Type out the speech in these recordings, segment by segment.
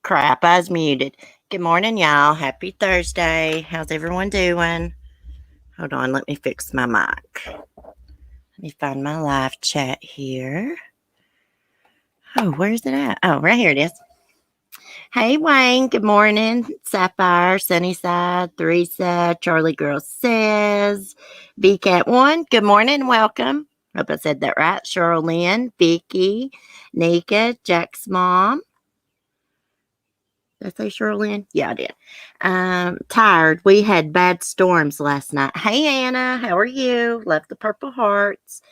Crap, I was muted. Good morning, y'all. Happy Thursday. How's everyone doing? Hold on, let me fix my mic. Let me find my live chat here. Oh, where's it at? Oh, right here it is. Hey, Wayne. Good morning. Sapphire, Sunnyside, Theresa, Charlie Girl Says, VCat1. Good morning. Welcome. Hope I said that right. Cheryl Lynn, Vicky, Nika, Jack's mom. Did I say Sherlyn? Yeah, I did. Tired. We had bad storms last night. Hey, Anna. How are you? Love the Purple Hearts.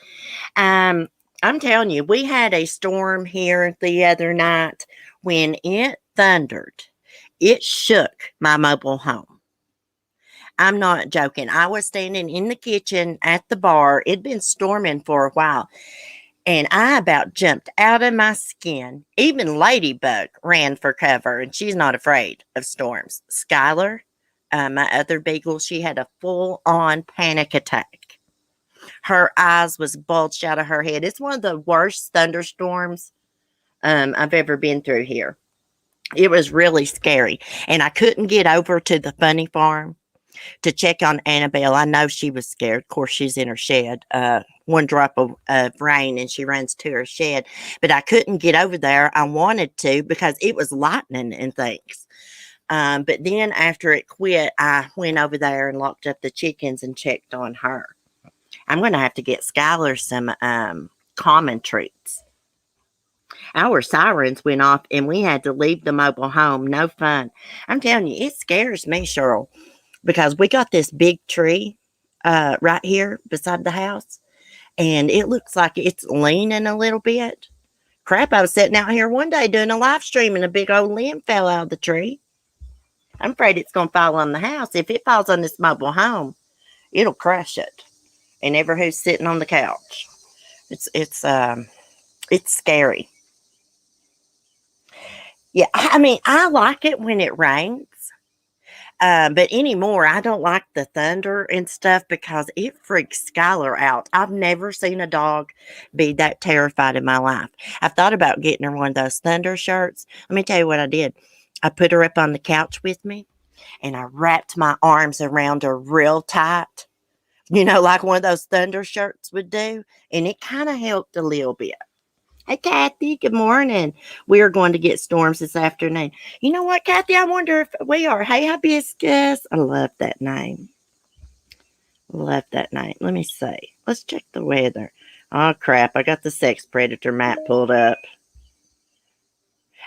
I'm telling you, we had a storm here the other night. When it thundered, it shook my mobile home. I'm not joking. I was standing in the kitchen at the bar. It'd been storming for a while. And I about jumped out of my skin. Even Ladybug ran for cover, and she's not afraid of storms. Skylar, my other beagle, she had a full-on panic attack. Her eyes was bulged out of her head. It's one of the worst thunderstorms I've ever been through here. It was really scary. And I couldn't get over to the funny farm to check on Annabelle. I know she was scared. Of course, she's in her shed. One drop of rain and she runs to her shed. But I couldn't get over there. I wanted to because it was lightning and things. But then after it quit, I went over there and locked up the chickens and checked on her. I'm going to have to get Skylar some common treats. Our sirens went off and we had to leave the mobile home. No fun. I'm telling you, it scares me, Cheryl, because we got this big tree right here beside the house, and it looks like it's leaning a little bit. Crap, I was sitting out here one day doing a live stream, and a big old limb fell out of the tree. I'm afraid it's going to fall on the house. If it falls on this mobile home, it'll crush it, and ever who's sitting on the couch. It's scary. Yeah, I mean, I like it when it rains. But anymore, I don't like the thunder and stuff because it freaks Skylar out. I've never seen a dog be that terrified in my life. I've thought about getting her one of those thunder shirts. Let me tell you what I did. I put her up on the couch with me and I wrapped my arms around her real tight, like one of those thunder shirts would do. And it kind of helped a little bit. Hey, Kathy, good morning. We are going to get storms this afternoon. You know what, Kathy? I wonder if we are. Hey, Hibiscus. I love that name. Love that name. Let me see. Let's check the weather. Oh, crap. I got the sex predator map pulled up.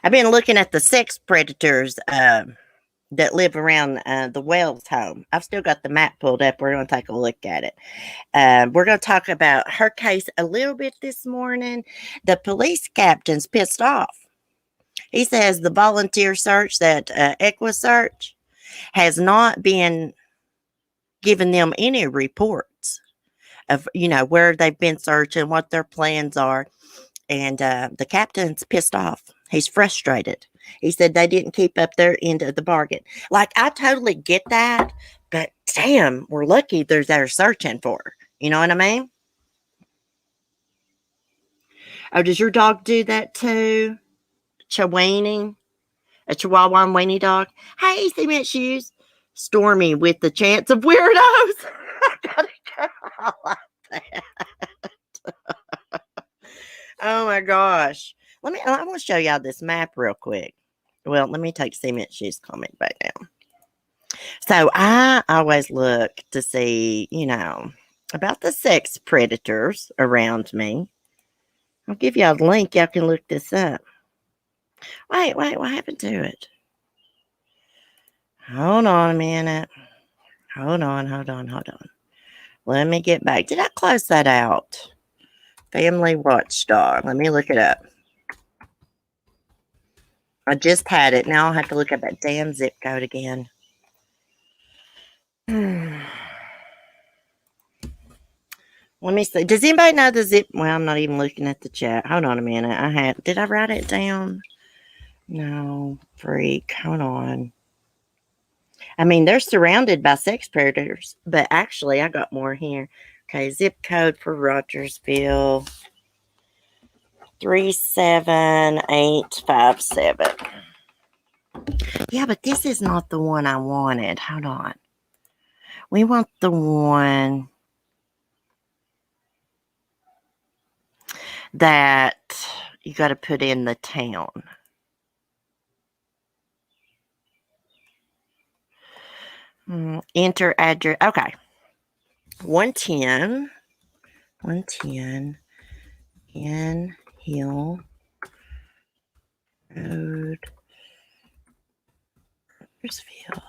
I've been looking at the sex predators that live around the Wells home. I've still got the map pulled up. We're going to take a look at it. We're going to talk about her case a little bit this morning. The police captain's pissed off. He says the volunteer search, that EquiSearch, has not been giving them any reports of, where they've been searching, what their plans are. And the captain's pissed off. He's frustrated. He said they didn't keep up their end of the bargain. Like, I totally get that, but damn, we're lucky they're searching for her. You know what I mean? Oh, does your dog do that too? Chawaining? A Chihuahua and weenie dog? Hey, cement shoes. Stormy with the chance of weirdos. I got a girl like that. Oh my gosh. I want to show y'all this map real quick. Well, let me take Cement Shoes comment back down. So I always look to see, about the sex predators around me. I'll give y'all a link. Y'all can look this up. Wait, what happened to it? Hold on a minute. Hold on. Let me get back. Did I close that out? Family Watchdog. Let me look it up. I just had it. Now I'll have to look up that damn zip code again. Let me see. Does anybody know the zip? Well, I'm not even looking at the chat. Hold on a minute. Did I write it down? No, freak. Hold on. I mean, they're surrounded by sex predators, but actually, I got more here. Okay, zip code for Rogersville 37857. Yeah, but this is not the one I wanted. Hold on. We want the one that you got to put in the town. Enter address. Okay. 110 in Hill Road, Rogersville.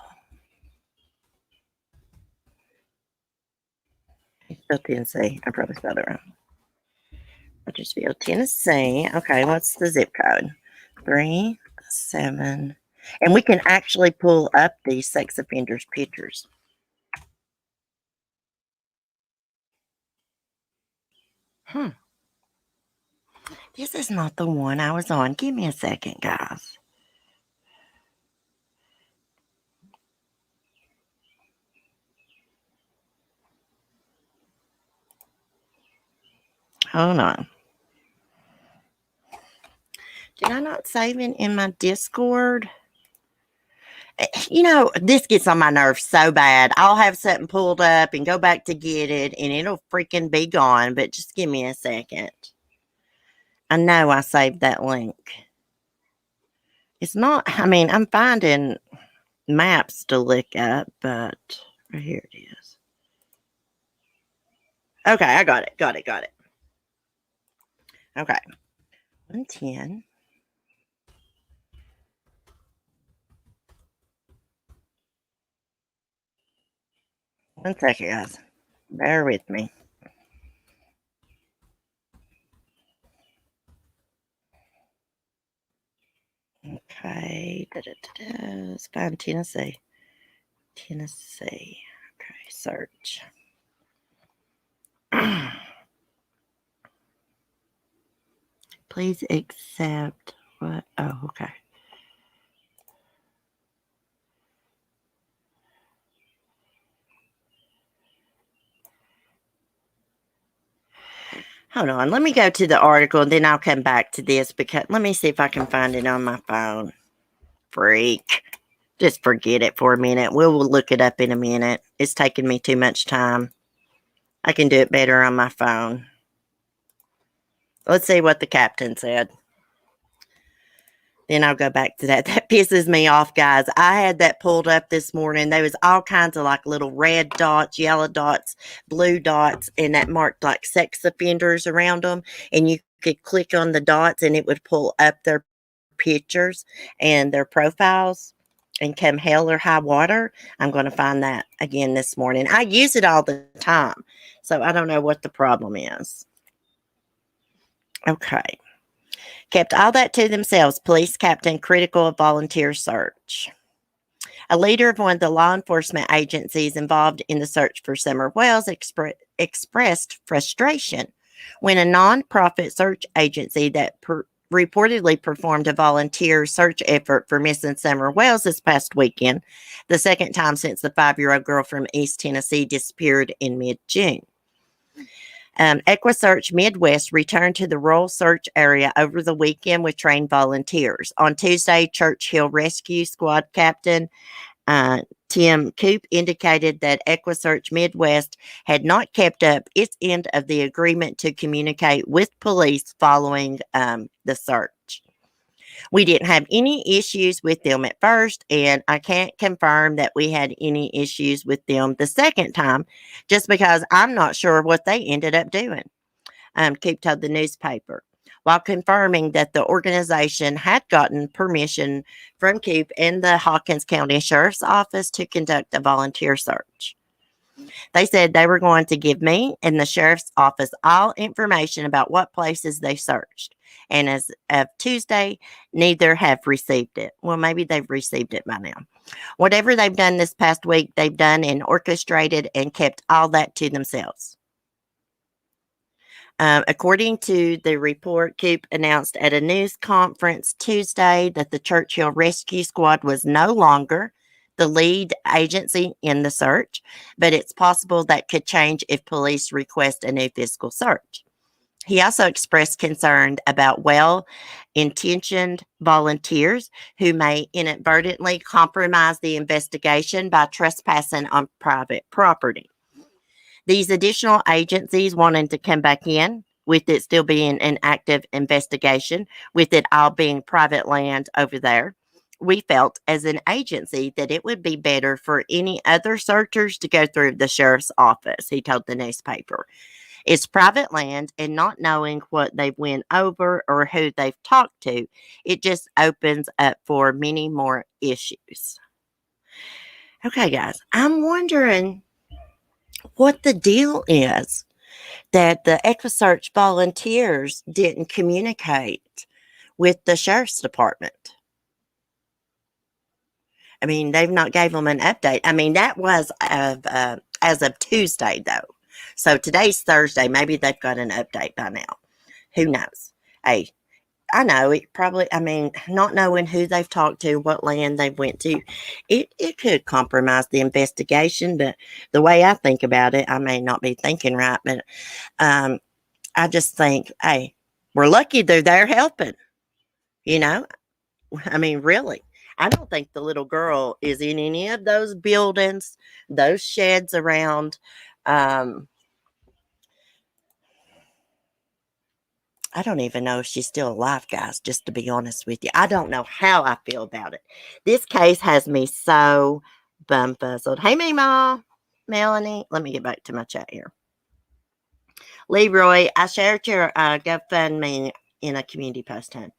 Still Tennessee. I probably spelled it wrong. Rogersville, Tennessee. Okay, what's the zip code? 37. And we can actually pull up these sex offenders' pictures. This is not the one I was on. Give me a second, guys. Hold on. Did I not save it in my Discord? You know, this gets on my nerves so bad. I'll have something pulled up and go back to get it, and it'll freaking be gone. But just give me a second. I know I saved that link. It's not, I mean, I'm finding maps to look up, but right here it is. Okay, I got it. Okay. 110. One second, guys. Bear with me. Okay. Let's find Tennessee. Okay, search. Please accept what? Oh, okay. Hold on. Let me go to the article and then I'll come back to this because let me see if I can find it on my phone. Freak. Just forget it for a minute. We'll look it up in a minute. It's taking me too much time. I can do it better on my phone. Let's see what the captain said. Then I'll go back to that. That pisses me off, guys. I had that pulled up this morning. There was all kinds of like little red dots, yellow dots, blue dots, and that marked like sex offenders around them. And you could click on the dots and it would pull up their pictures and their profiles. And come hell or high water, I'm going to find that again this morning. I use it all the time. So I don't know what the problem is. Okay. Kept all that to themselves. Police captain critical of volunteer search. A leader of one of the law enforcement agencies involved in the search for Summer Wells expressed frustration when a nonprofit search agency that reportedly performed a volunteer search effort for missing Summer Wells this past weekend, the second time since the 5-year-old girl from East Tennessee disappeared in mid-June. EquiSearch Midwest returned to the rural search area over the weekend with trained volunteers. On Tuesday, Churchill Rescue Squad Captain Tim Coop indicated that EquiSearch Midwest had not kept up its end of the agreement to communicate with police following the search. We didn't have any issues with them at first, and I can't confirm that we had any issues with them the second time, just because I'm not sure what they ended up doing. Coop told the newspaper. while confirming that the organization had gotten permission from Coop and the Hawkins County Sheriff's Office to conduct a volunteer search. They said they were going to give me and the sheriff's office all information about what places they searched. And as of Tuesday, neither have received it. Well, maybe they've received it by now. Whatever they've done this past week, they've done and orchestrated and kept all that to themselves. According to the report, Coop announced at a news conference Tuesday that the Churchill Rescue Squad was no longer the lead agency in the search, but it's possible that could change if police request a new physical search. He also expressed concern about well-intentioned volunteers who may inadvertently compromise the investigation by trespassing on private property. These additional agencies wanted to come back in, with it still being an active investigation, with it all being private land over there. We felt as an agency that it would be better for any other searchers to go through the sheriff's office, he told the newspaper. It's private land, and not knowing what they've went over or who they've talked to, it just opens up for many more issues. Okay, guys, I'm wondering what the deal is that the EquiSearch volunteers didn't communicate with the sheriff's department. I mean, they've not gave them an update. I mean, that was as of Tuesday, though. So today's Thursday. Maybe they've got an update by now. Who knows? Hey, I know it probably, I mean, not knowing who they've talked to, what land they went to, it could compromise the investigation. But the way I think about it, I may not be thinking right, but I just think, hey, we're lucky they're there helping. You know, I mean, really. I don't think the little girl is in any of those buildings, those sheds around. I don't even know if she's still alive, guys, just to be honest with you. I don't know how I feel about it. This case has me so bumfuzzled. Hey, Meemaw, Melanie. Let me get back to my chat here. Leroy, I shared your GoFundMe in a community post, hon.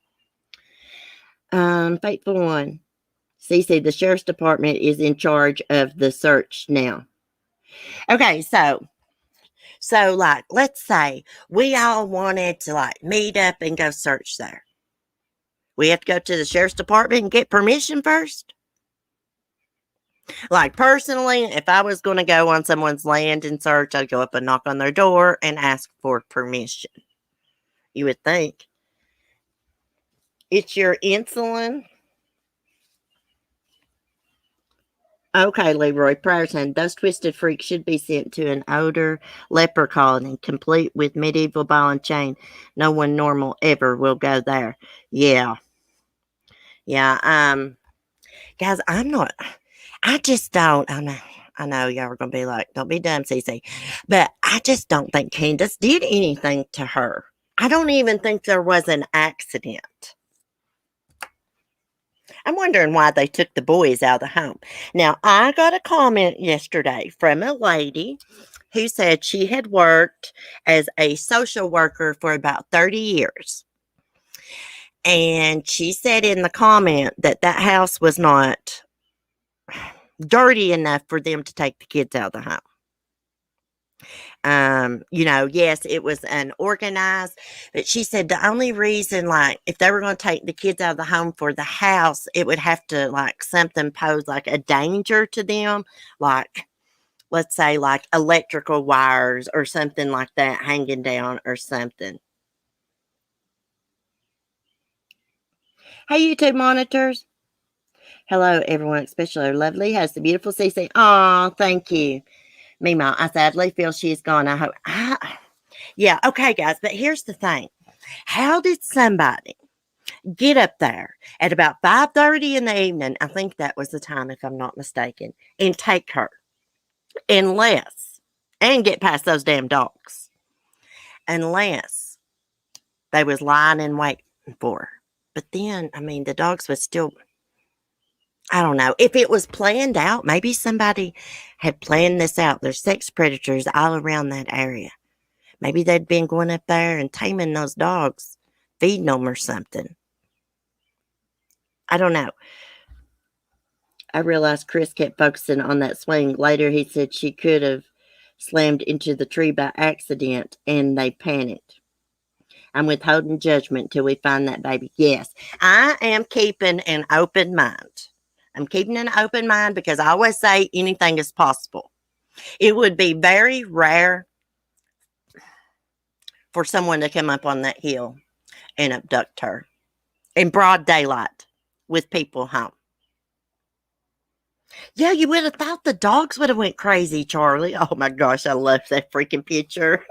Faithful One. CC, the sheriff's department is in charge of the search now. Okay, so like, let's say we all wanted to like meet up and go search there. We have to go to the sheriff's department and get permission first. Like, personally, if I was going to go on someone's land and search, I'd go up and knock on their door and ask for permission. You would think. It's your insulin. Okay, Leroy Prayerson, those twisted freaks should be sent to an older leper colony, complete with medieval ball and chain. No one normal ever will go there. Yeah. Guys, I just don't, I know y'all are going to be like, don't be dumb, Cece, but I just don't think Candace did anything to her. I don't even think there was an accident. I'm wondering why they took the boys out of the home. Now, I got a comment yesterday from a lady who said she had worked as a social worker for about 30 years. And she said in the comment that that house was not dirty enough for them to take the kids out of the home. Yes, it was unorganized, but she said the only reason, like, if they were going to take the kids out of the home for the house, it would have to, like, something pose, like, a danger to them, like, let's say, like, electrical wires or something like that hanging down or something. Hey, YouTube monitors. Hello, everyone, especially our lovely host, the beautiful Cece. Oh, thank you. Meemaw, I sadly feel she's gone. I hope. Yeah, okay, guys, but here's the thing. How did somebody get up there at about 5:30 in the evening, I think that was the time, if I'm not mistaken, and take her? And get past those damn dogs. Unless they was lying in wait for her. But then, I mean, the dogs was still, I don't know. If it was planned out, maybe somebody had planned this out. There's sex predators all around that area. Maybe they'd been going up there and taming those dogs feeding them or something. I don't know. I realized Chris kept focusing on that swing. Later, he said she could have slammed into the tree by accident and they panicked. I'm withholding judgment till we find that baby. Yes, I am keeping an open mind. I'm keeping an open mind because I always say anything is possible. It would be very rare for someone to come up on that hill and abduct her in broad daylight with people home. Yeah, you would have thought the dogs would have went crazy, Charlie. Oh my gosh, I love that freaking picture.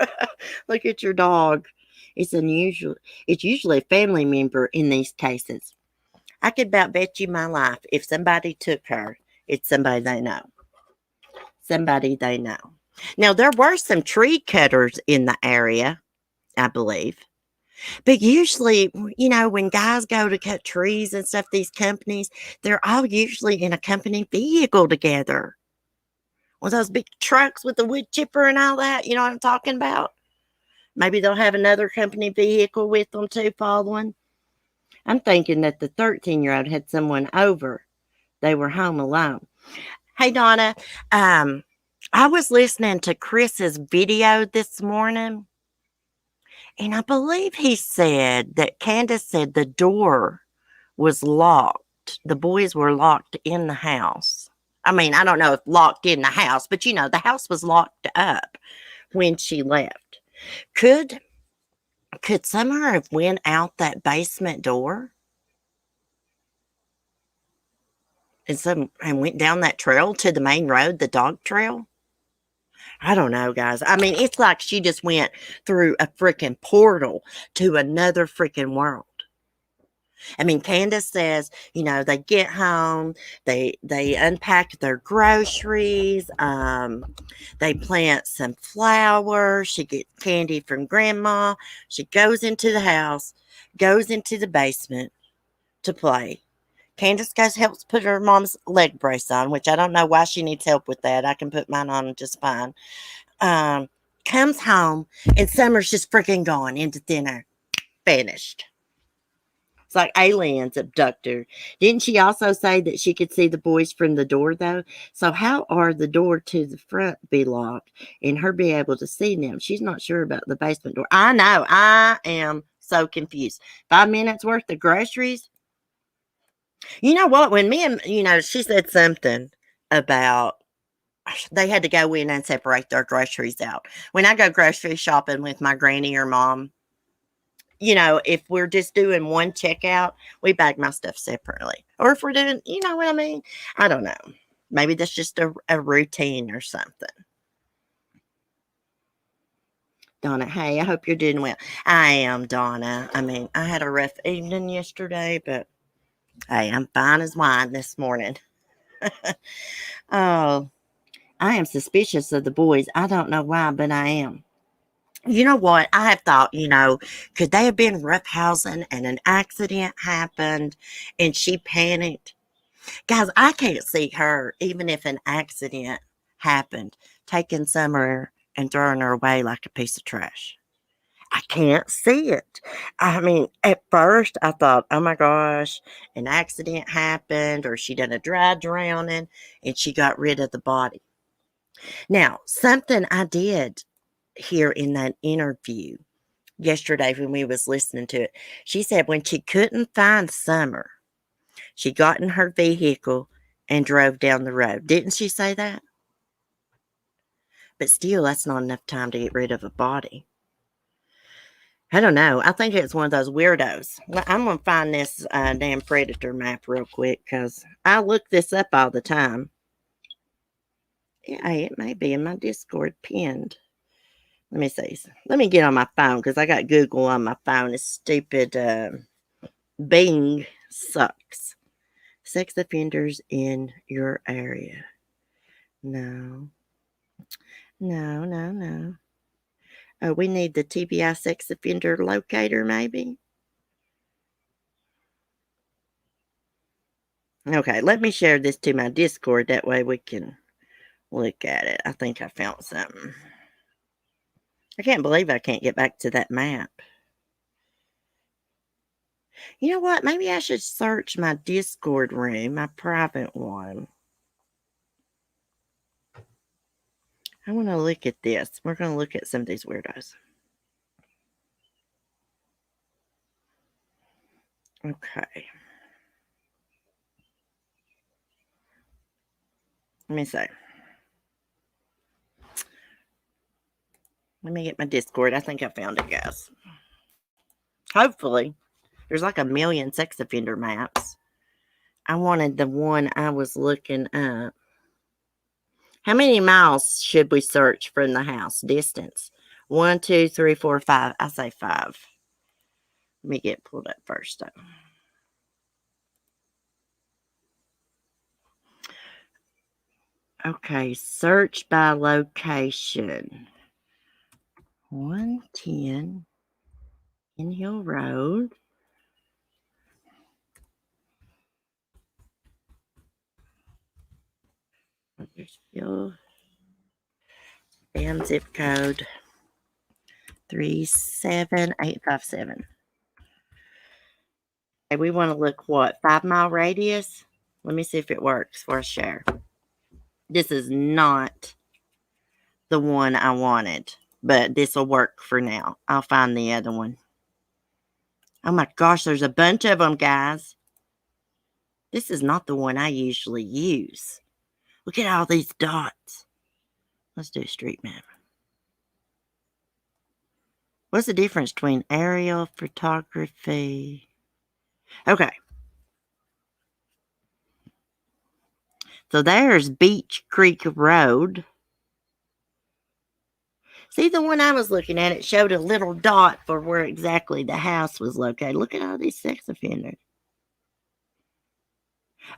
Look at your dog. It's unusual. It's usually a family member in these cases. I could about bet you my life if somebody took her, it's somebody they know. Somebody they know. Now, there were some tree cutters in the area, I believe. But usually, when guys go to cut trees and stuff, these companies, they're all usually in a company vehicle together. Well, those big trucks with the wood chipper and all that, you know what I'm talking about? Maybe they'll have another company vehicle with them too following. I'm thinking that the 13-year-old had someone over. They were home alone. Hey, Donna, I was listening to Chris's video this morning, and I believe he said that Candace said the door was locked. The boys were locked in the house. I mean, I don't know if locked in the house, but the house was locked up when she left. Could Summer have went out that basement door and went down that trail to the main road, the dog trail? I don't know, guys. I mean, it's like she just went through a freaking portal to another freaking world. I mean, Candace says, they get home, they unpack their groceries, they plant some flowers, she gets candy from grandma, she goes into the house, goes into the basement to play. Candace goes helps put her mom's leg brace on, which I don't know why she needs help with that. I can put mine on just fine. Um, Comes home and Summer's just freaking gone into thin air. Vanished. It's like aliens abduct her. Didn't she also say that she could see the boys from the door, though? So how are the door to the front be locked and her be able to see them? She's not sure about the basement door. I know. I am so confused. 5 minutes worth of groceries? You know what? When me and, she said something about they had to go in and separate their groceries out. When I go grocery shopping with my granny or mom, if we're just doing one checkout, we bag my stuff separately. Or if we're doing, you know what I mean? I don't know. Maybe that's just a routine or something. Donna, hey, I hope you're doing well. I am, Donna. I mean, I had a rough evening yesterday, but hey, I'm fine as wine this morning. Oh, I am suspicious of the boys. I don't know why, but I am. You know what? I have thought, could they have been roughhousing and an accident happened and she panicked? Guys, I can't see her, even if an accident happened, taking Summer and throwing her away like a piece of trash. I can't see it. I mean, at first I thought, oh my gosh, an accident happened or she done a dry drowning and she got rid of the body. Now, something I did here in that interview yesterday when we was listening to it, she said when she couldn't find Summer, she got in her vehicle and drove down the road. Didn't she say that? But still, that's not enough time to get rid of a body. I don't know. I think it's one of those weirdos. I'm going to find this damn predator map real quick because I look this up all the time. Yeah, it may be in my Discord pinned. Let me see. Let me get on my phone because I got Google on my phone. This stupid Bing sucks. Sex offenders in your area. No. No, no, no. Oh, we need the TBI sex offender locator, maybe? Okay, let me share this to my Discord. That way we can look at it. I think I found something. I can't believe I can't get back to that map. You know what? Maybe I should search my Discord room, my private one. I want to look at this. We're going to look at some of these weirdos. Okay. Let me see. Let me get my Discord. I think I found it, guys. Hopefully. There's like a million sex offender maps. I wanted the one I was looking up. How many miles should we search from the house? Distance. 1, 2, 3, 4, 5. I say 5. Let me get pulled up first, though. Okay, search by location. 110 In Hill Road. Bakersfield. Bam, zip code 37857. Okay, we want to look what? 5-mile radius? Let me see if it works for a share. This is not the one I wanted, but this will work for now. I'll find the other one. Oh my gosh, there's a bunch of them, guys. This is not the one I usually use. Look at all these dots. Let's do street map. What's the difference between aerial photography? Okay. So there's Beach Creek Road. See, the one I was looking at, it showed a little dot for where exactly the house was located. Look at all these sex offenders.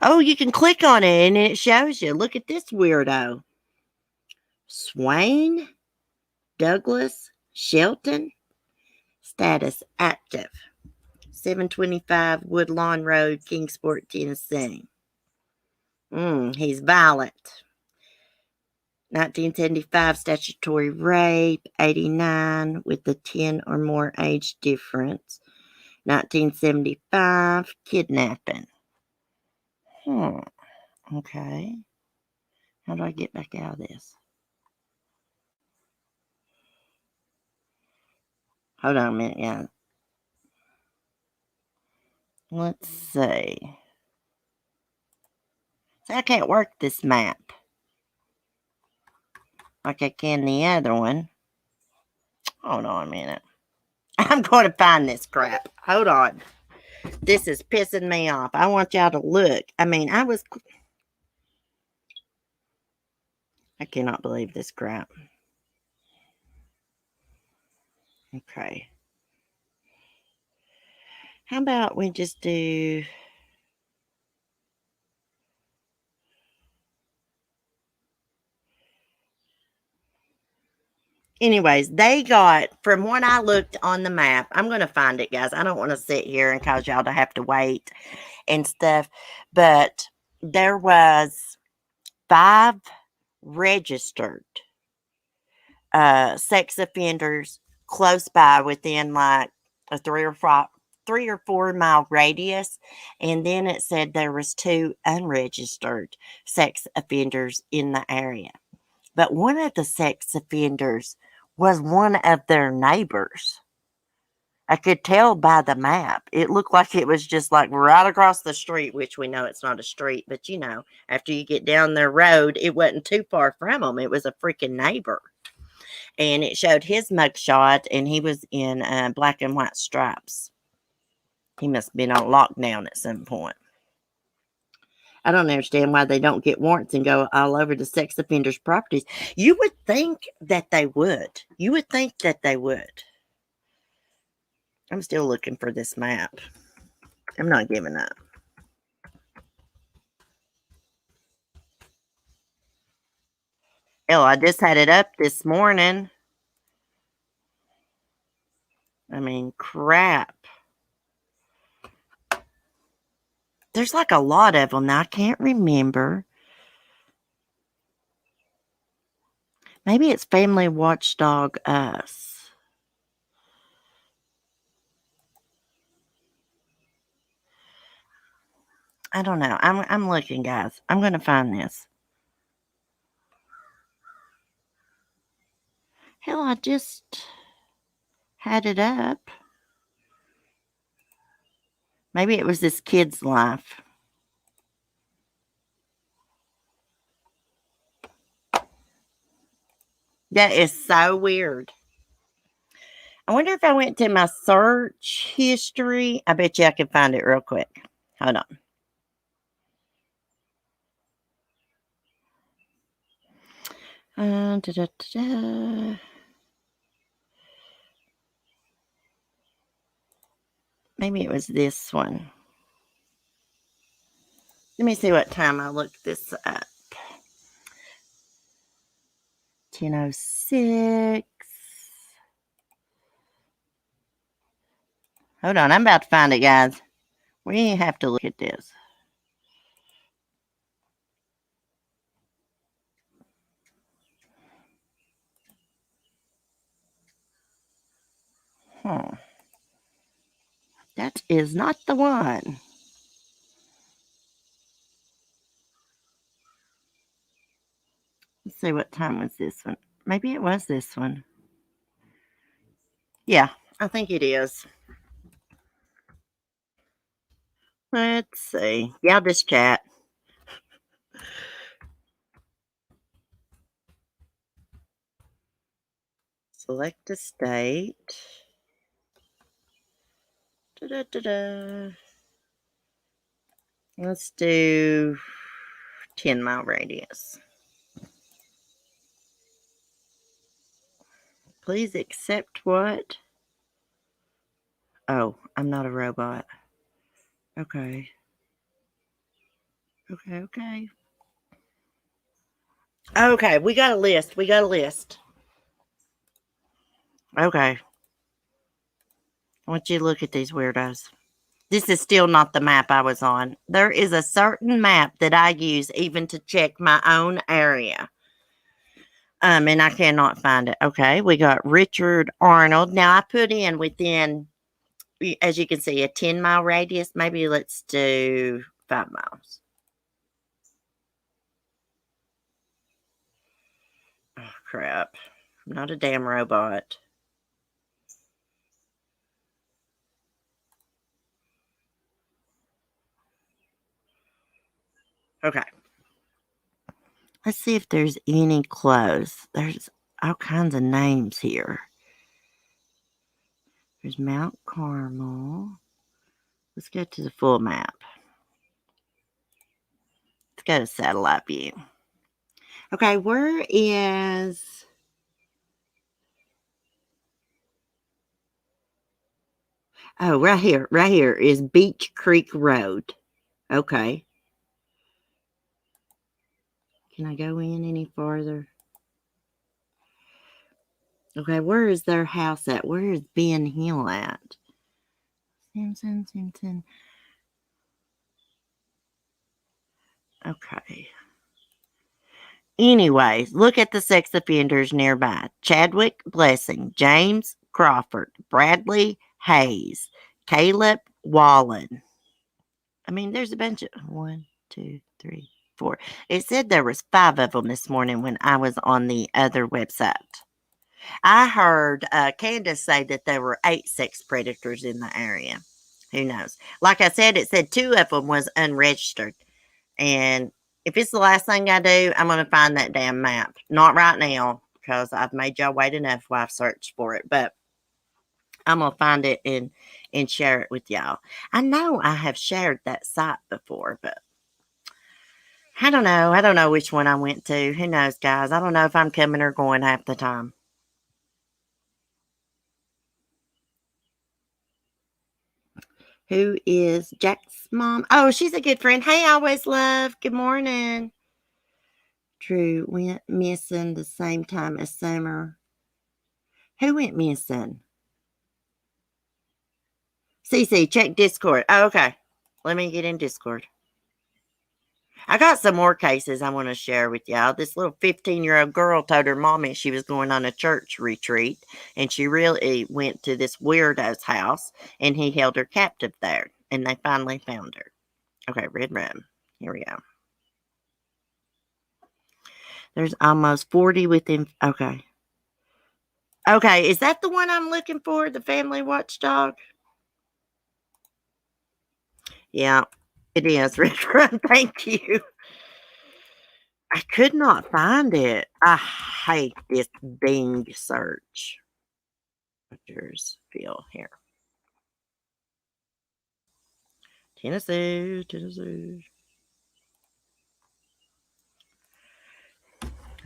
Oh, you can click on it and it shows you. Look at this weirdo. Swain, Douglas, Shelton, status active. 725 Woodlawn Road, Kingsport, Tennessee. He's violent. 1975 statutory rape, 89 with the 10 or more age difference. 1975 kidnapping. Okay. How do I get back out of this? Hold on a minute, yeah. Let's see. So I can't work this map like I can the other one. Hold on a minute. I'm going to find this crap. Hold on. This is pissing me off. I want y'all to look. I mean, I cannot believe this crap. Okay. How about we just do... Anyways, they got, from what I looked on the map, I'm going to find it, guys. I don't want to sit here and cause y'all to have to wait and stuff. But there was 5 registered sex offenders close by within like a 3 or 4 mile radius. And then it said there was 2 unregistered sex offenders in the area. But one of the sex offenders was one of their neighbors. I could tell by the map. It looked like it was just like right across the street, which we know it's not a street, but you know, after you get down their road, it wasn't too far from them. It was a freaking neighbor. And it showed his mugshot, and he was in black and white stripes. He must have been on lockdown at some point. I don't understand why they don't get warrants and go all over the sex offenders' properties. You would think that they would. You would think that they would. I'm still looking for this map. I'm not giving up. Hell, I just had it up this morning. I mean, crap. There's like a lot of them now. I can't remember. Maybe it's Family Watchdog Us. I don't know. I'm looking, guys. I'm gonna find this. Hell, I just had it up. Maybe it was this kid's life. That is so weird. I wonder if I went to my search history. I bet you I can find it real quick. Hold on. Da, da, da, da. Maybe it was this one. Let me see what time I looked this up. 10:06. Hold on, I'm about to find it, guys. We have to look at this. That is not the one. Let's see what time was this one. Maybe it was this one. Yeah, I think it is. Let's see. Yeah, this chat. Select a state. Da-da-da-da. Let's do 10-mile radius. Please accept what? Oh, I'm not a robot. Okay. Okay. Okay, we got a list. Okay. I want you to look at these weirdos. This is still not the map I was on. There is a certain map that I use even to check my own area. And I cannot find it. Okay, we got Richard Arnold. Now I put in within, as you can see, a 10-mile radius. Maybe let's do 5 miles. Oh, crap. I'm not a damn robot. Okay. Let's see if there's any close. There's all kinds of names here. There's Mount Carmel. Let's go to the full map. Let's go to satellite view. Okay, where is... Oh, right here. Right here is Beach Creek Road. Okay. Can I go in any farther? Okay, where is their house at? Where is Ben Hill at? Simpson. Okay. Anyways, look at the sex offenders nearby. Chadwick Blessing, James Crawford, Bradley Hayes, Caleb Wallen. I mean, there's a bunch of 1, 2, 3, 4. It said there was 5 of them this morning when I was on the other website. I heard Candace say that there were 8 sex predators in the area. Who knows? Like I said, it said 2 of them was unregistered. And if it's the last thing I do, I'm going to find that damn map. Not right now, because I've made y'all wait enough while I've searched for it. But I'm going to find it and share it with y'all. I know I have shared that site before, but I don't know. I don't know which one I went to. Who knows, guys? I don't know if I'm coming or going half the time. Who is Jack's mom? Oh, she's a good friend. Hey, always love. Good morning. True, went missing the same time as Summer. Who went missing? CC, check Discord. Oh, okay. Let me get in Discord. I got some more cases I want to share with y'all. This little 15-year-old girl told her mommy she was going on a church retreat, and she really went to this weirdo's house, and he held her captive there, and they finally found her. Okay, red rum. Here we go. There's almost 40 within. Okay. Okay, is that the one I'm looking for? The family watchdog? Yeah, it is. Red rum. Thank you. I could not find it. I hate this Bing search. Feel here. Tennessee, Tennessee.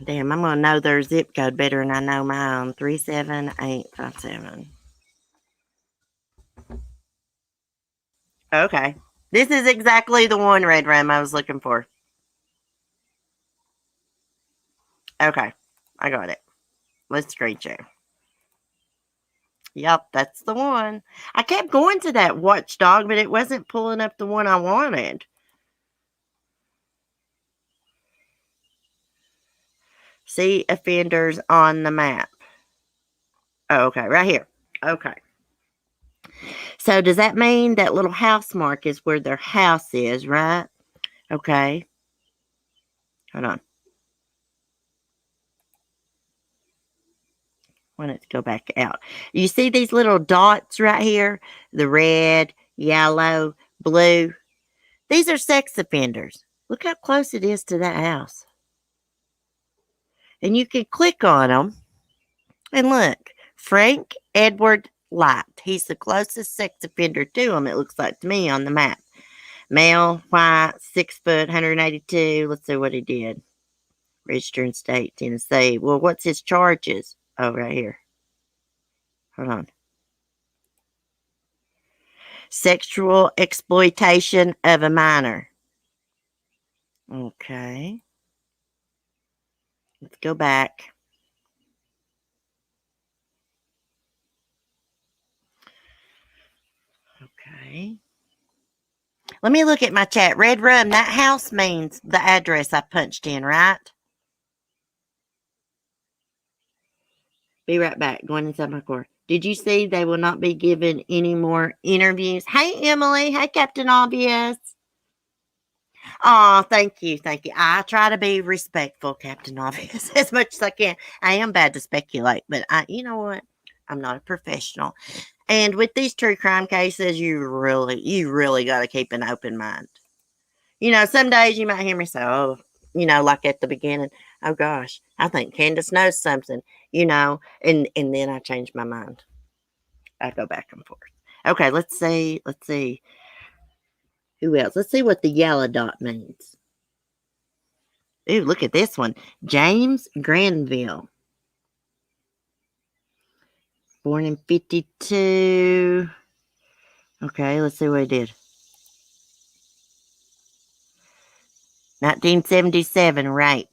Damn, I'm gonna know their zip code better than I know mine. 37857. Okay. This is exactly the one red rum I was looking for. Okay. I got it. Let's screen share. Yep, that's the one. I kept going to that watchdog, but it wasn't pulling up the one I wanted. See offenders on the map. Oh, okay, right here. Okay. So does that mean that little house mark is where their house is, right? Okay. Hold on. Want it to go back out. You see these little dots right here? The red, yellow, blue. These are sex offenders. Look how close it is to that house. And you can click on them and look. Frank Edward Light. He's the closest sex offender to him, it looks like to me, on the map. Male, white, 6 foot, 182. Let's see what he did. Registered state, Tennessee. Well, what's his charges? Oh, right here. Hold on. Sexual exploitation of a minor. Okay. Let's go back. Okay. Let me look at my chat. Red rum, that house means the address I punched in, right? Be right back. Going inside my car. Did you see they will not be given any more interviews? Hey, Emily. Hey, Captain Obvious. Oh, thank you. Thank you. I try to be respectful, Captain Obvious, as much as I can. I am bad to speculate, but you know what? I'm not a professional. And with these true crime cases, you really got to keep an open mind. Some days you might hear me say, oh, like at the beginning, oh gosh, I think Candace knows something, and then I change my mind. I go back and forth. Okay, let's see. Who else? Let's see what the yellow dot means. Ooh, look at this one. James Granville. Born in 52. Okay, let's see what he did. 1977, rape.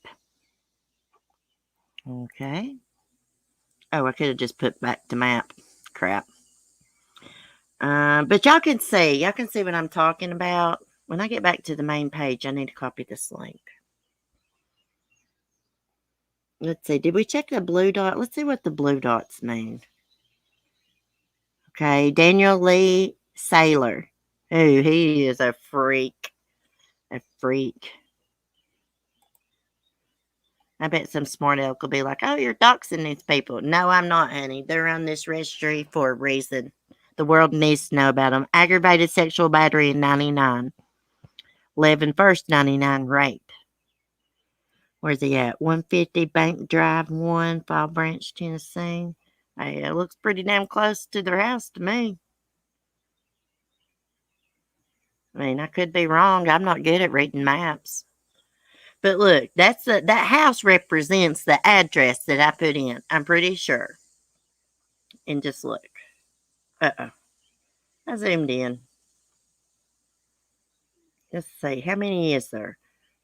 Okay. Oh, I could have just put back to map. Crap. But y'all can see. Y'all can see what I'm talking about. When I get back to the main page, I need to copy this link. Let's see. Did we check the blue dot? Let's see what the blue dots mean. Okay. Daniel Lee Saylor. Ooh, he is a freak. A freak. I bet some smart elk will be like, oh, you're doxing these people. No, I'm not, honey. They're on this registry for a reason. The world needs to know about them. Aggravated sexual battery in 99. 11-1st, 99, rape. Where's he at? 150 Bank Drive 1, Fall Branch, Tennessee. Hey, it looks pretty damn close to their house to me. I mean, I could be wrong. I'm not good at reading maps. But look, that house represents the address that I put in. I'm pretty sure. And just look. Uh-oh. I zoomed in. Let's see. How many is there?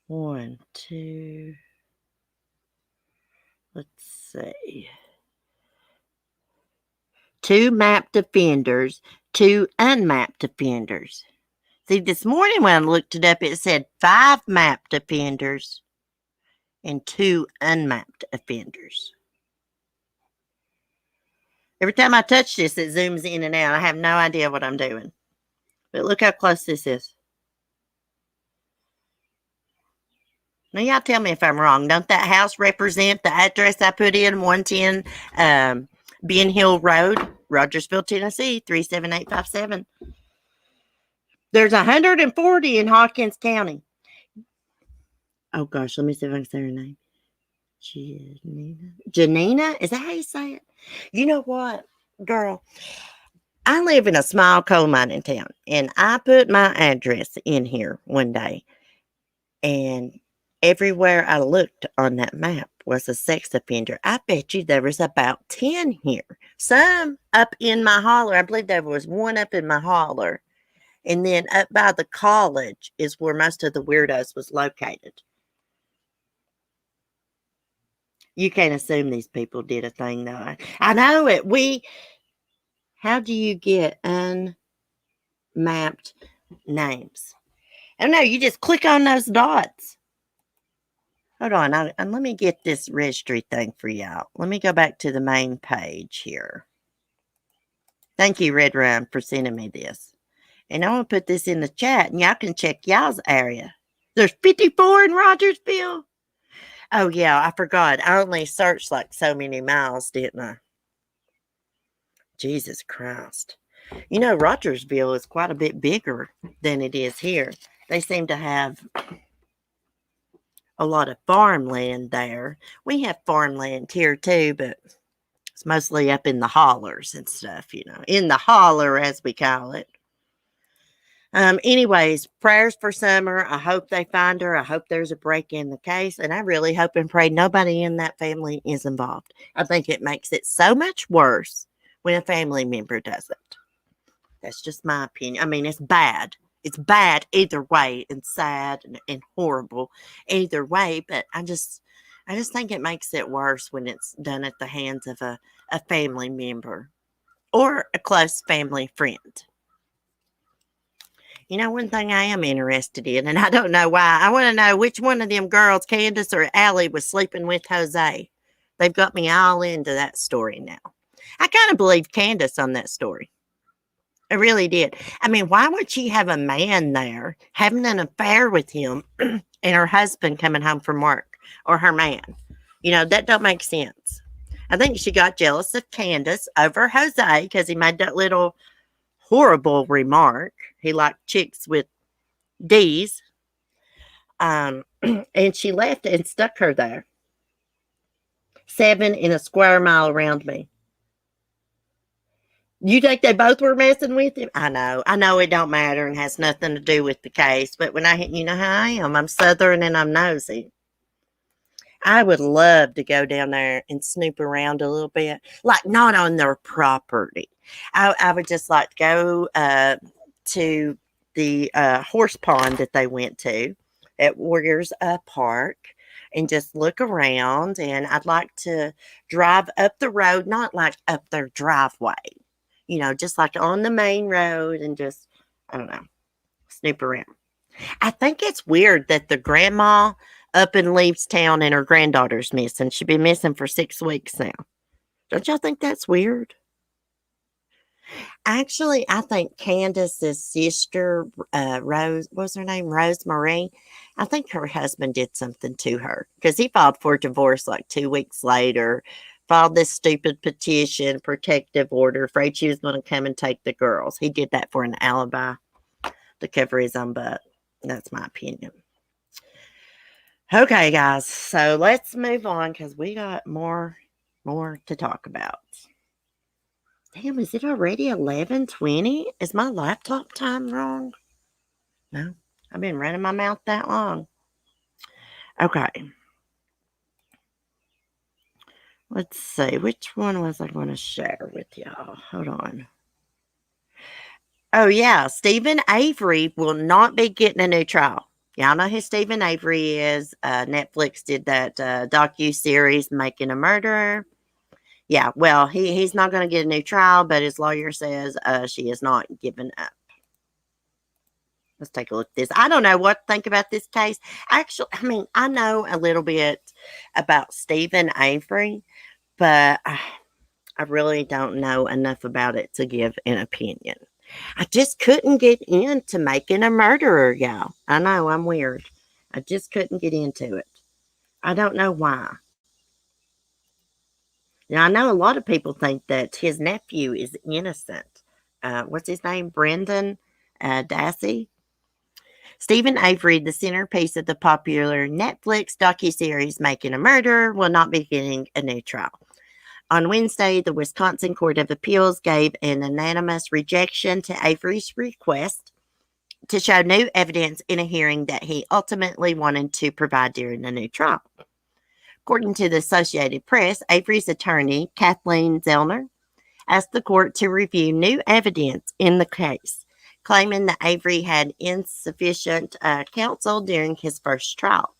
1, 2. Let's see. 2 mapped offenders, 2 unmapped offenders. See, this morning when I looked it up, it said 5 mapped offenders and 2 unmapped offenders. Every time I touch this, it zooms in and out. I have no idea what I'm doing. But look how close this is. Now, y'all tell me if I'm wrong. Don't that house represent the address I put in, 110 Ben Hill Road, Rogersville, Tennessee, 37857? There's 140 in Hawkins County. Oh, gosh, let me see if I can say her name. Janina? Is that how you say it? You know what, girl? I live in a small coal mining town, and I put my address in here one day, and everywhere I looked on that map was a sex offender. I bet you there was about 10 here. Some up in my holler. I believe there was one up in my holler. And then up by the college is where most of the weirdos was located. You can't assume these people did a thing, though. I know it. How do you get unmapped names? Oh, no, you just click on those dots. Hold on, and let me get this registry thing for y'all. Let me go back to the main page here. Thank you, Red Rum, for sending me this. And I'm going to put this in the chat, and y'all can check y'all's area. There's 54 in Rogersville. Oh, yeah, I forgot. I only searched like so many miles, didn't I? Jesus Christ. You know, Rogersville is quite a bit bigger than it is here. They seem to have a lot of farmland there. We have farmland here too, but it's mostly up in the hollers and stuff, in the holler, as we call it. Anyways, prayers for Summer. I hope they find her. I hope there's a break in the case, and I really hope and pray nobody in that family is involved. I think it makes it so much worse when a family member does it. That's just my opinion. I mean, it's bad. It's bad either way, and sad and horrible either way. But I just think it makes it worse when it's done at the hands of a family member or a close family friend. You know, one thing I am interested in, and I don't know why, I want to know which one of them girls, Candace or Allie, was sleeping with Jose. They've got me all into that story now. I kind of believe Candace on that story. I really did. I mean, why would she have a man there having an affair with him and her husband coming home from work, or her man? That don't make sense. I think she got jealous of Candace over Jose because he made that little horrible remark. He liked chicks with D's. And she left and stuck her there. 7 in a square mile around me. You think they both were messing with him? I know it don't matter and has nothing to do with the case. But when you know how I am, I'm Southern and I'm nosy. I would love to go down there and snoop around a little bit, like not on their property. I would just like to go to the horse pond that they went to at Warriors Park and just look around. And I'd like to drive up the road, not like up their driveway, just like on the main road and just, I don't know, snoop around. I think it's weird that the grandma up and leaves town and her granddaughter's missing. She's been missing for 6 weeks now. Don't y'all think that's weird? Actually, I think Candace's sister, Rose, what's her name? Rosemary. I think her husband did something to her because he filed for divorce like 2 weeks later, filed this stupid petition, protective order, afraid she was going to come and take the girls. He did that for an alibi to cover his own butt. That's my opinion. Okay, guys, so let's move on because we got more to talk about. Damn, is it already 11:20? Is my laptop time wrong? No, I've been running my mouth that long. Okay. Let's see, which one was I going to share with y'all? Hold on. Oh, yeah, Stephen Avery will not be getting a new trial. Y'all know who Stephen Avery is. Netflix did that docu-series, Making a Murderer. Yeah, well, he's not going to get a new trial, but his lawyer says she is not giving up. Let's take a look at this. I don't know what to think about this case. Actually, I mean, I know a little bit about Stephen Avery, but I really don't know enough about it to give an opinion. I just couldn't get into Making a Murderer, y'all. I know, I'm weird. I just couldn't get into it. I don't know why. Now, I know a lot of people think that his nephew is innocent. What's his name? Brendan Dassey? Stephen Avery, the centerpiece of the popular Netflix docuseries Making a Murderer, will not be getting a new trial. On Wednesday, the Wisconsin Court of Appeals gave an unanimous rejection to Avery's request to show new evidence in a hearing that he ultimately wanted to provide during a new trial. According to the Associated Press, Avery's attorney, Kathleen Zellner, asked the court to review new evidence in the case, claiming that Avery had insufficient counsel during his first trial.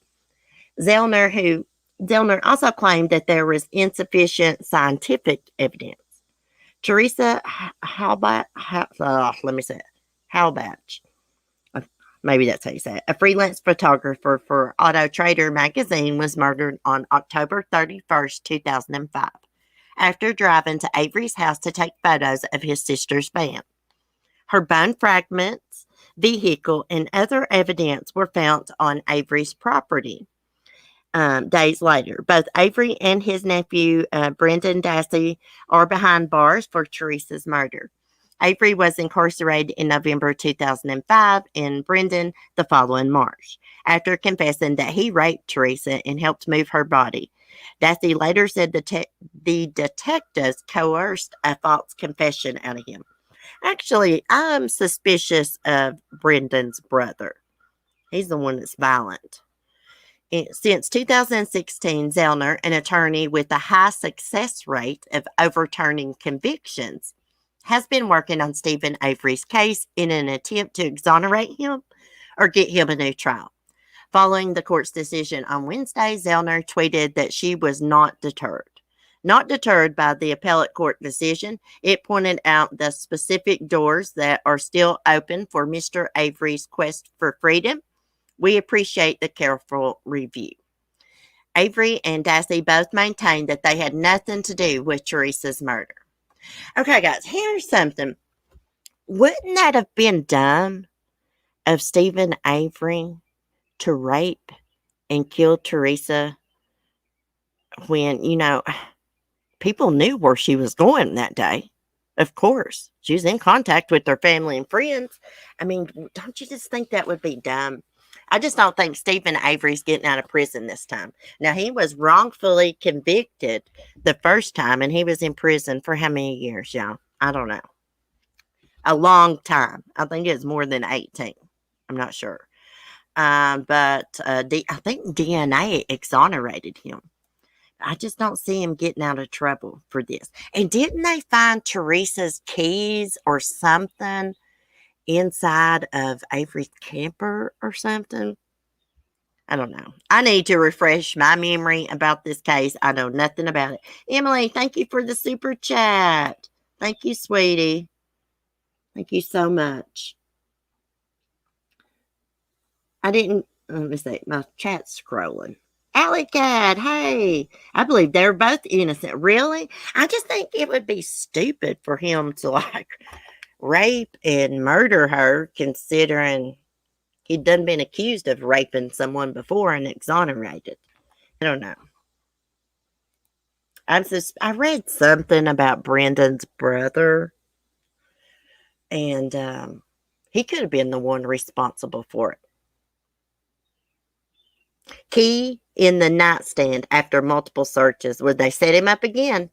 Zellner also claimed that there was insufficient scientific evidence. Teresa Halbach, maybe that's how you say it, a freelance photographer for Auto Trader magazine, was murdered on October 31st, 2005, after driving to Avery's house to take photos of his sister's van. Her bone fragments, vehicle, and other evidence were found on Avery's property. Days later, both Avery and his nephew, Brendan Dassey, are behind bars for Teresa's murder. Avery was incarcerated in November 2005 and Brendan the following March, after confessing that he raped Teresa and helped move her body. Dassey later said the detectives coerced a false confession out of him. Actually, I'm suspicious of Brendan's brother. He's the one that's violent. Since 2016, Zellner, an attorney with a high success rate of overturning convictions, has been working on Stephen Avery's case in an attempt to exonerate him or get him a new trial. Following the court's decision on Wednesday, Zellner tweeted that she was not deterred. Not deterred by the appellate court decision, it pointed out the specific doors that are still open for Mr. Avery's quest for freedom. We appreciate the careful review. Avery and Dassey both maintained that they had nothing to do with Teresa's murder. Okay, guys, here's something. Wouldn't that have been dumb of Stephen Avery to rape and kill Teresa when, people knew where she was going that day? Of course. She was in contact with her family and friends. I mean, don't you just think that would be dumb? I just don't think Stephen Avery's getting out of prison this time. Now, he was wrongfully convicted the first time, and he was in prison for how many years, y'all? I don't know. A long time. I think it was more than 18. I'm not sure. But I think DNA exonerated him. I just don't see him getting out of trouble for this. And didn't they find Teresa's keys or something inside of Avery's camper or something? I don't know. I need to refresh my memory about this case. I know nothing about it. Emily, thank you for the super chat. Thank you, sweetie. Thank you so much. Let me see, my chat's scrolling. Alley Cat, hey, I believe they're both innocent. Really? I just think it would be stupid for him to rape and murder her, considering he'd done been accused of raping someone before and exonerated. I don't know. I read something about Brendan's brother, and he could have been the one responsible for it. Key in the nightstand after multiple searches. Would they set him up again?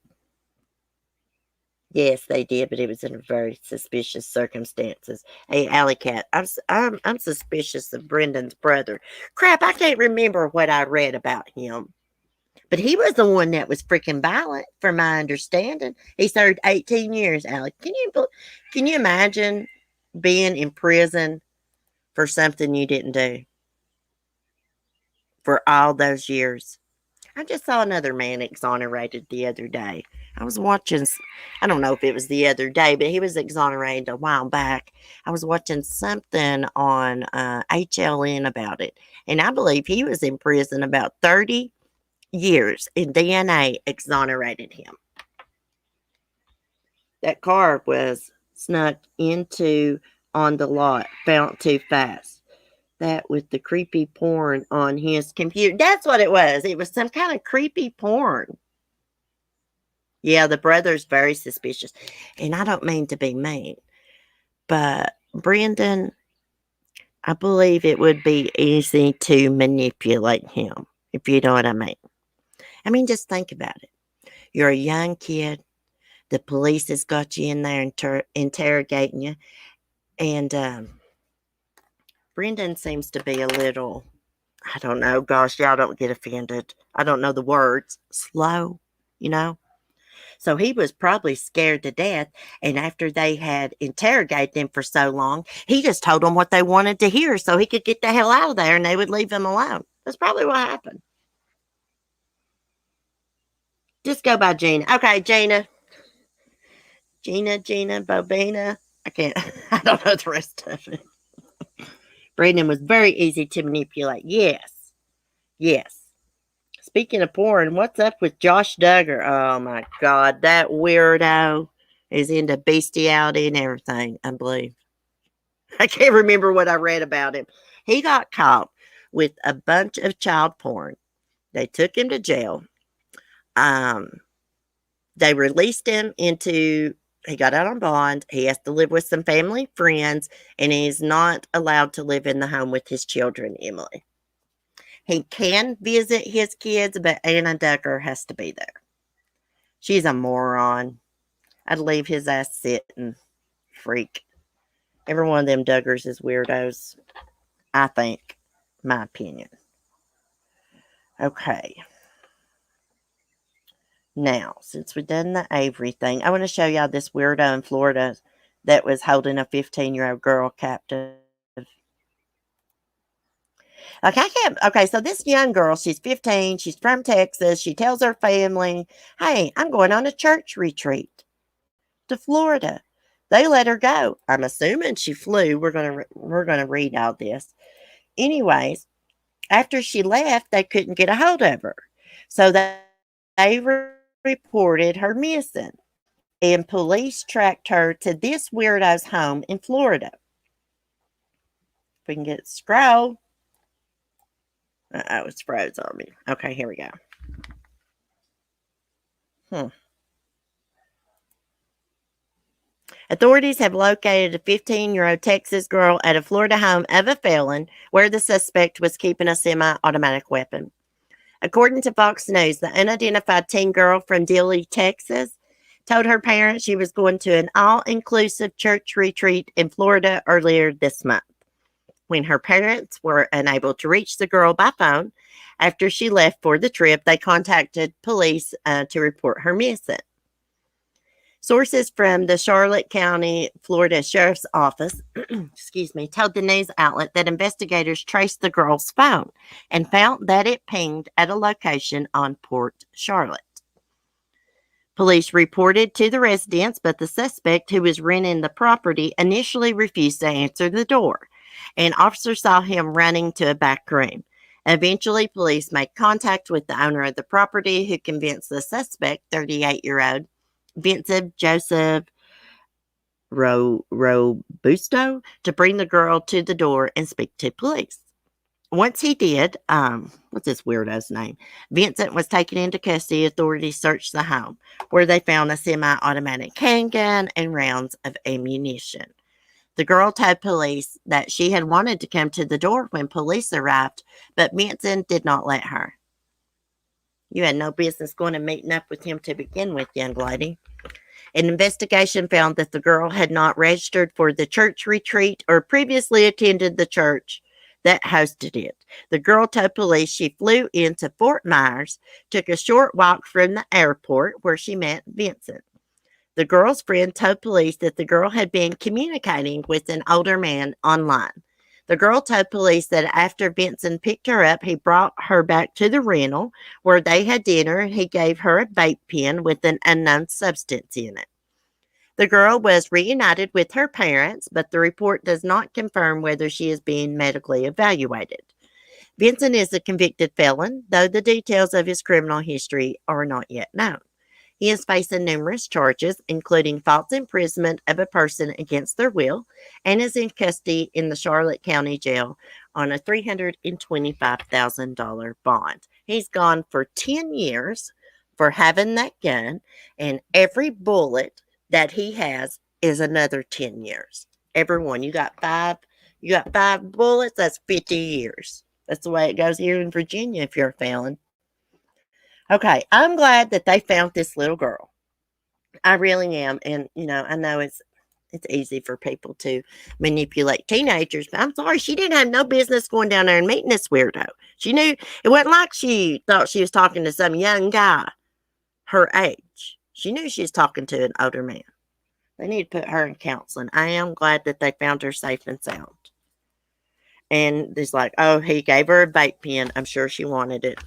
Yes, they did, but it was in very suspicious circumstances. Hey, Alley Cat, I'm suspicious of Brendan's brother. Crap, I can't remember what I read about him. But he was the one that was freaking violent, from my understanding. He served 18 years, Alec. Can you imagine being in prison for something you didn't do for all those years? I just saw another man exonerated the other day. I was watching, I don't know if it was the other day, but he was exonerated a while back. I was watching something on HLN about it. And I believe he was in prison about 30 years, and DNA exonerated him. That car was snuck into on the lot, found too fast. that with the creepy porn on his computer. That's what it was. It was some kind of creepy porn. Yeah, the brother's very suspicious. And I don't mean to be mean, but Brendan, I believe it would be easy to manipulate him, if you know what I mean. I mean, just think about it. You're a young kid. The police has got you in there interrogating you. And Brendan seems to be a little, I don't know, gosh, y'all don't get offended. I don't know the words. Slow, you know? So he was probably scared to death. And after they had interrogated him for so long, he just told them what they wanted to hear so he could get the hell out of there and they would leave him alone. That's probably what happened. Just go by Gina. Okay, Gina. Gina, Bobina. I can't, I don't know the rest of it. Brandon was very easy to manipulate. Yes. Yes. Speaking of porn, what's up with Josh Duggar? Oh my God, that weirdo is into bestiality and everything, I believe. I can't remember what I read about him. He got caught with a bunch of child porn. They took him to jail. They released him he got out on bond. He has to live with some family friends, and he's not allowed to live in the home with his children, Emily. He can visit his kids, but Anna Duggar has to be there. She's a moron. I'd leave his ass sitting. Freak. Every one of them Duggars is weirdos. I think. My opinion. Okay. Now, since we've done the Avery thing, I want to show y'all this weirdo in Florida that was holding a 15-year-old girl captive. Like, I can't. Okay, so this young girl, she's 15. She's from Texas. She tells her family, hey, I'm going on a church retreat to Florida. They let her go. I'm assuming she flew. We're gonna read all this. Anyways, after she left, they couldn't get a hold of her. So they reported her missing. And police tracked her to this weirdo's home in Florida. If we can get scroll. It's froze on me. Okay, here we go. Authorities have located a 15-year-old Texas girl at a Florida home of a felon where the suspect was keeping a semi-automatic weapon. According to Fox News, the unidentified teen girl from Dilley, Texas, told her parents she was going to an all-inclusive church retreat in Florida earlier this month. When her parents were unable to reach the girl by phone after she left for the trip, they contacted police to report her missing. Sources from the Charlotte County, Florida Sheriff's Office, told the news outlet that investigators traced the girl's phone and found that it pinged at a location on Port Charlotte. Police reported to the residents, but the suspect, who was renting the property, initially refused to answer the door. An officer saw him running to a back room. Eventually, police made contact with the owner of the property, who convinced the suspect, 38-year-old Vincent Joseph Robusto, to bring the girl to the door and speak to police. Once he did, what's this weirdo's name? Vincent was taken into custody. Authorities searched the home, where they found a semi-automatic handgun and rounds of ammunition. The girl told police that she had wanted to come to the door when police arrived, but Vincent did not let her. You had no business going and meeting up with him to begin with, young lady. An investigation found that the girl had not registered for the church retreat or previously attended the church that hosted it. The girl told police she flew into Fort Myers, took a short walk from the airport where she met Vincent. The girl's friend told police that the girl had been communicating with an older man online. The girl told police that after Vincent picked her up, he brought her back to the rental where they had dinner, and he gave her a vape pen with an unknown substance in it. The girl was reunited with her parents, but the report does not confirm whether she is being medically evaluated. Vincent is a convicted felon, though the details of his criminal history are not yet known. He is facing numerous charges, including false imprisonment of a person against their will, and is in custody in the Charlotte County Jail, on a $325,000 bond. He's gone for 10 years for having that gun, and every bullet that he has is another 10 years. Every one. You got five bullets, that's 50 years. That's the way it goes here in Virginia if you're a felon. Okay, I'm glad that they found this little girl. I really am. And, I know it's easy for people to manipulate teenagers, but I'm sorry, she didn't have no business going down there and meeting this weirdo. She knew it wasn't like she thought she was talking to some young guy her age. She knew she was talking to an older man. They need to put her in counseling. I am glad that they found her safe and sound. And it's like, oh, he gave her a vape pen. I'm sure she wanted it.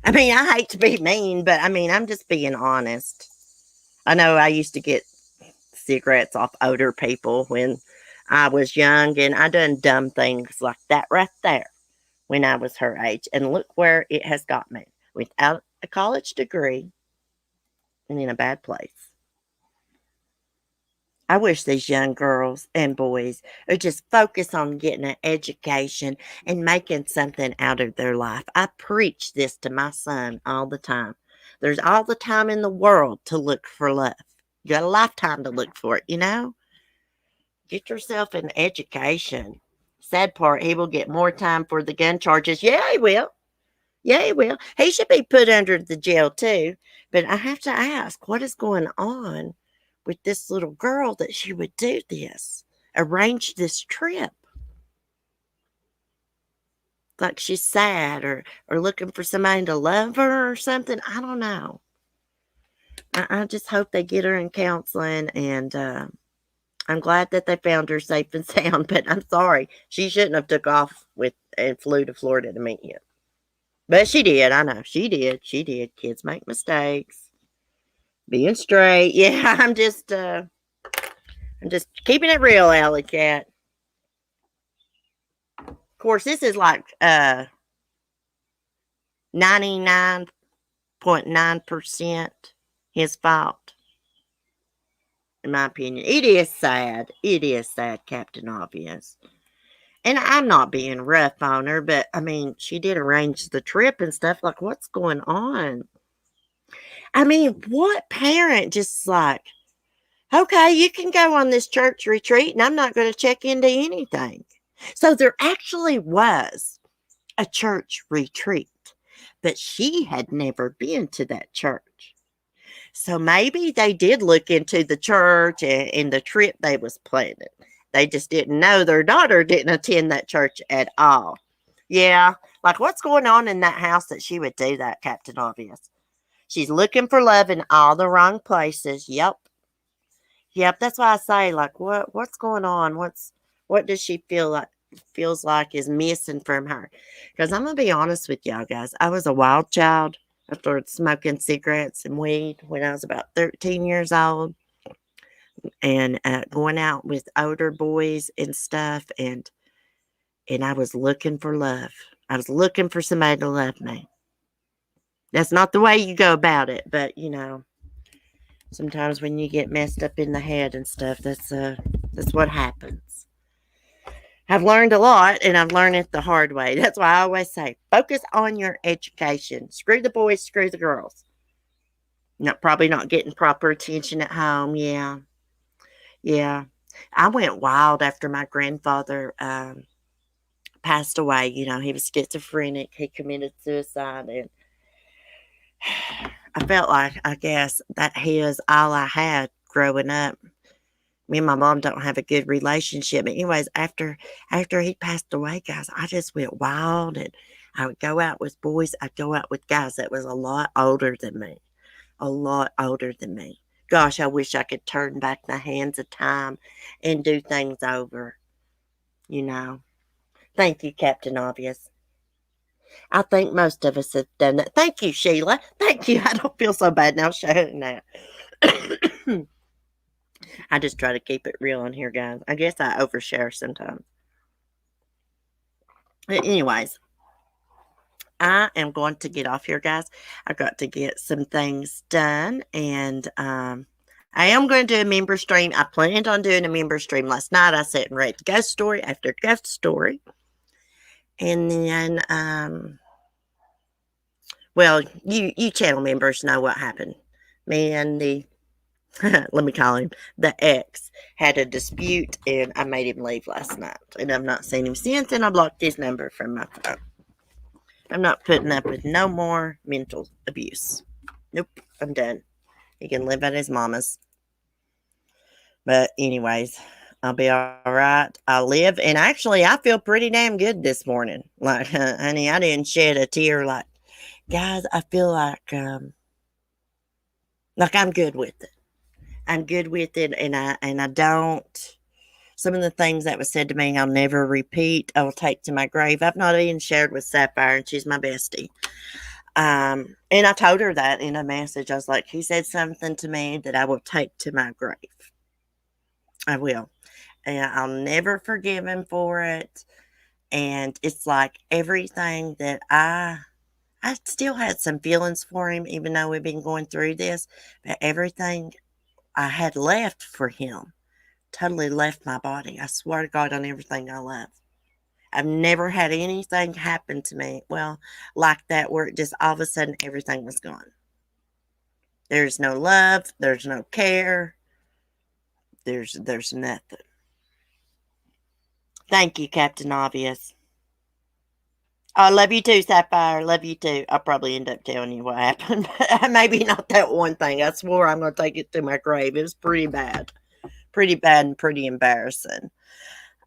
I mean, I hate to be mean, but I mean, I'm just being honest. I know I used to get cigarettes off older people when I was young, and I done dumb things like that right there when I was her age. And look where it has got me, without a college degree and in a bad place. I wish these young girls and boys would just focus on getting an education and making something out of their life. I preach this to my son all the time. There's all the time in the world to look for love. You got a lifetime to look for it. Get yourself an education. Sad part, he will get more time for the gun charges. Yeah, he will. Yeah, he will. He should be put under the jail too. But I have to ask, what is going on with this little girl that she would do this? Arrange this trip. Like she's sad or looking for somebody to love her or something. I don't know. I just hope they get her in counseling, and I'm glad that they found her safe and sound, but I'm sorry. She shouldn't have took off with and flew to Florida to meet him. But she did. I know. She did. She did. Kids make mistakes. Being straight. Yeah, I'm just keeping it real, Alley Cat. Of course, this is like 99.9% his fault, in my opinion. It is sad. It is sad, Captain Obvious. And I'm not being rough on her, but I mean, she did arrange the trip and stuff. Like, what's going on? I mean, what parent just like, okay, you can go on this church retreat and I'm not going to check into anything. So there actually was a church retreat, but she had never been to that church. So maybe they did look into the church and the trip they was planning. They just didn't know their daughter didn't attend that church at all. Yeah, like what's going on in that house that she would do that, Captain Obvious? She's looking for love in all the wrong places. Yep. Yep, that's why I say, like, what's going on? What does she feels like is missing from her? Because I'm gonna be honest with y'all guys. I was a wild child. I started smoking cigarettes and weed when I was about 13 years old, and going out with older boys and stuff, and I was looking for love. I was looking for somebody to love me. That's not the way you go about it, but sometimes when you get messed up in the head and stuff, that's what happens. I've learned a lot, and I've learned it the hard way. That's why I always say, focus on your education. Screw the boys, screw the girls. Probably not getting proper attention at home. Yeah. Yeah. I went wild after my grandfather passed away. He was schizophrenic. He committed suicide, and I felt like, I guess, that he was all I had growing up. Me and my mom don't have a good relationship. But anyways, after he passed away, guys, I just went wild, and I would go out with boys. I'd go out with guys that was a lot older than me. A lot older than me. Gosh, I wish I could turn back the hands of time and do things over. Thank you, Captain Obvious. I think most of us have done that. Thank you, Sheila. Thank you. I don't feel so bad now showing that. I just try to keep it real on here, guys. I guess I overshare sometimes. But anyways, I am going to get off here, guys. I've got to get some things done, and I am going to do a member stream. I planned on doing a member stream last night. I sat and read ghost story after ghost story. And then, well, you channel members know what happened. Me and the let me call him the ex had a dispute, and I made him leave last night, and I've not seen him since, and I blocked his number from my phone. I'm not putting up with no more mental abuse. Nope, I'm done. He can live at his mama's. But anyways, I'll be all right. I'll live, and actually, I feel pretty damn good this morning. Like, honey, I didn't shed a tear. Like, guys, I feel like I'm good with it. I'm good with it, and I don't. Some of the things that was said to me, I'll never repeat. I will take to my grave. I've not even shared with Sapphire, and she's my bestie. And I told her that in a message. I was like, he said something to me that I will take to my grave. I will. And I'll never forgive him for it. And it's like everything that I still had some feelings for him, even though we've been going through this. But everything I had left for him totally left my body. I swear to God on everything I love. I've never had anything happen to me, well, like that, where it just all of a sudden everything was gone. There's no love, there's no care, there's nothing. Thank you, Captain Obvious. I love you too, Sapphire. Love you too. I'll probably end up telling you what happened. Maybe not that one thing. I swore I'm going to take it to my grave. It was pretty bad. Pretty bad and pretty embarrassing.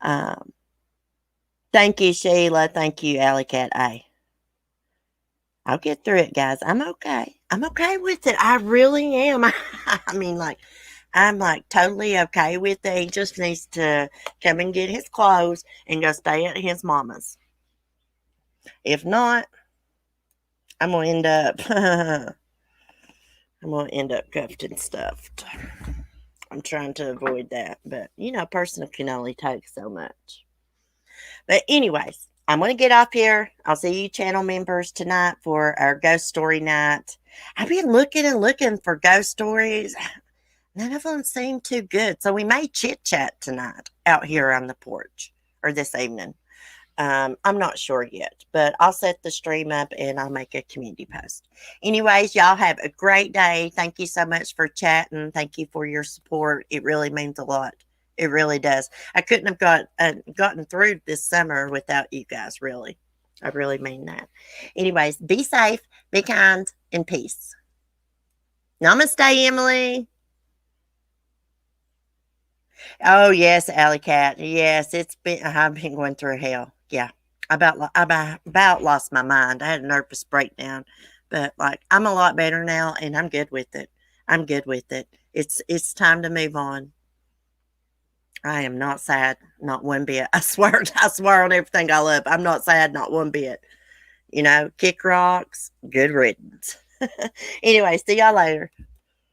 Um, Thank you, Sheila. Thank you, Alley Cat. I'll get through it, guys. I'm okay. I'm okay with it. I really am. I mean, like, I'm like totally okay with it. He just needs to come and get his clothes and go stay at his mama's. If not, I'm gonna end up I'm gonna end up cuffed and stuffed. I'm trying to avoid that, but a person can only take so much. But anyways, I'm going to get off here. I'll see you channel members tonight for our ghost story night. I've been looking and looking for ghost stories. None of them seem too good. So we may chit chat tonight out here on the porch or this evening. I'm not sure yet, but I'll set the stream up and I'll make a community post. Anyways, y'all have a great day. Thank you so much for chatting. Thank you for your support. It really means a lot. It really does. I couldn't have gotten through this summer without you guys, really. I really mean that. Anyways, be safe, be kind, and peace. Namaste, Emily. Oh yes, Alley Cat. Yes, I've been going through hell. Yeah, I about lost my mind. I had a nervous breakdown, but like I'm a lot better now, and I'm good with it. I'm good with it. It's time to move on. I am not sad, not one bit. I swear on everything I love. I'm not sad, not one bit. Kick rocks, good riddance. Anyway, see y'all later.